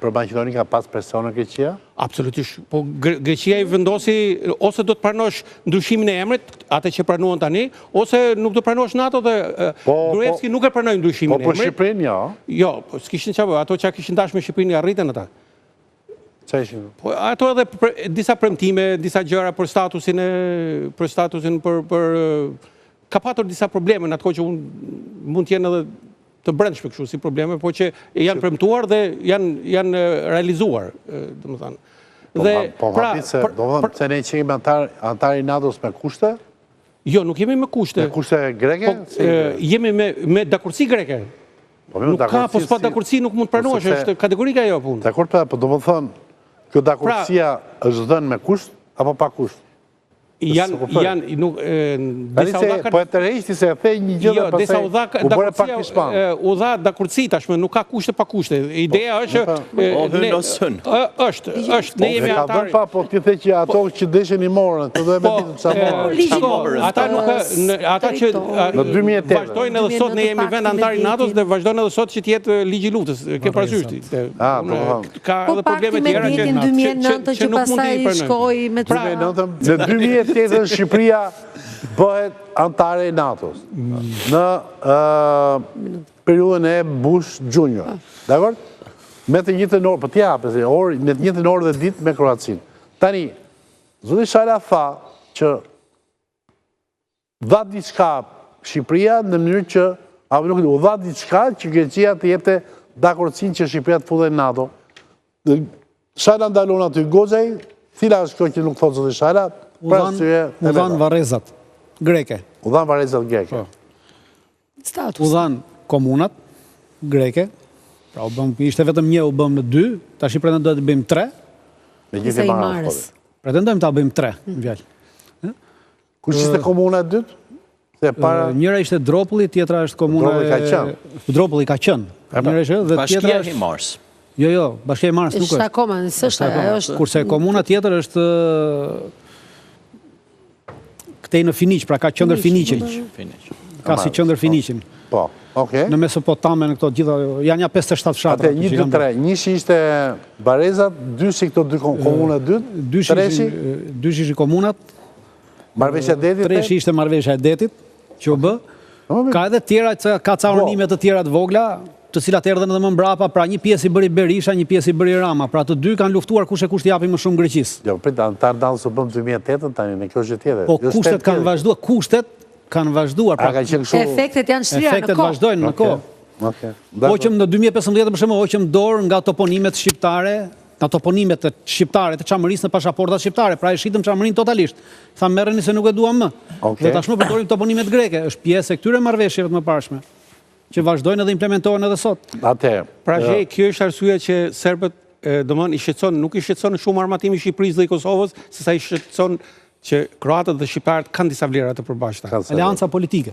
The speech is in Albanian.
për Maqedoni ka pas presione Greqia? Absolutisht. Po Greqia i vendosi ose do të pranosh ndryshimin e emrit, atë që pranuan tani, ose nuk do pranosh NATO dhe Gruevski nuk e pranoi ndryshimin e emrit. Po për Shqipërinë, jo? Jo, po s'kishin çfarë, ato që kishin dashur me Shqipërinë arritën ata. Çfarë ishin? Po ato edhe disa premtime, disa gjëra për statusin ka patur disa probleme në atë kohë që mund të jenë edhe të brendshme kështu si probleme, po që janë premtuar dhe janë realizuar, domethënë. Po se ne që jemi antar i NATO-s me kushte? Jo, nuk jemi me kushte. Me kushte greke? Jemi me dakurtësi greke. Nuk ka, po s'pa dakurtësi nuk mund të pranosh, është kategorike ajo punë. Dakor, po domethënë, kjo dakurtësia është dhënë me kusht apo pa kusht? Janë nuk po e tërheqti se e the një gjë dhe pastaj u bëre pak pishman. U dha dakurtësi tashmë, nuk ka kushte pa kushte. Ideja është ne jemi antar. Po ti the që ato që deshin i morën, të do e me ditë sa morën. Ata që vazhdojnë edhe sot, ne jemi vend antar i NATO-s dhe vazhdojnë edhe sot që të jetë ligji i luftës. Ke parasysh? Ka edhe probleme tjera që nuk mund të i pranojnë. Në 2008 Shqipëria bëhet antare e NATO-s në periudhën e Bush Junior. Dakor? Me të njëjtën orë, po t'ja hapë, me të njëjtën orë dhe ditë me Kroacinë. Tani, zoti Shala tha që dha diçka Shqipëria në mënyrë që u dha diçka që Greqia të jepte dakortësinë që Shqipëria të futej në NATO. Shala ndalon aty Gozej, cila është kjo që nuk thotë zoti Shala? U dhanë varezat greke. U dhanë varezat greke. U dhanë komunat greke. Pra ishte vetëm një, u bëm në 2, tash i pretendojmë të bëjmë 3. Me gjithë i marës. Pretendojmë të bëjmë 3, vjallë. Kush ishte komuna e dytë? Njëra ishte Dropulli, tjetra është komuna e... Dropulli ka qënë. Bashkia e Mars. Jo, Bashkia e Mars nuk është. Është akoma, është. Kurse komuna tjetër është këtej në Finiq, pra ka qëndër Finiqin. Ka si qëndër Finiqin. Po, okej. Në Mesopotame, në këto gjitha, janë ja 57 fshatra. Ate, 1, 2, 3, njëshi ishte Barezat, 2 si këto 2 komunat dytë, 2 ishi komunat, Marrëveshja e Detit, 3 ishte Marrëveshja e Detit, që u bë. Ka edhe tjera, ka ca urnimet të tjera të vogla, të cilat erdhen edhe më mbrapa, pra një pjesë i bëri Berisha, një pjesë i bëri Rama, pra të dy kanë luftuar kush e kush t'japi më shumë Greqisë. Jo, prit, antar dallës u bëm 2008 tani, në kjo gjë tjetër. Po kushtet kanë vazhduar, pra efektet janë shtrirë në kohë. Efektet vazhdojnë në kohë. Hoqëm në 2015 për shembull, hoqëm dorë nga toponimet shqiptare, nga toponimet shqiptare të Çamërisë në pasaportat shqiptare, pra e shitëm Çamërinë totalisht. Tha merreni se nuk e duam më. Dhe tashmë përdorim toponimet greke, është pjesë e këtyre marrëveshjeve të mëparshme, që vazhdojnë edhe implementohen edhe sot. Pra kjo është arsyeja që serbët, domthonjë, nuk i shqetëson shumë armatimi i Shqipërisë dhe i Kosovës, sesa i shqetëson që kroatët dhe shqiptarët kanë disa vlera të përbashkëta. Aleanca politike.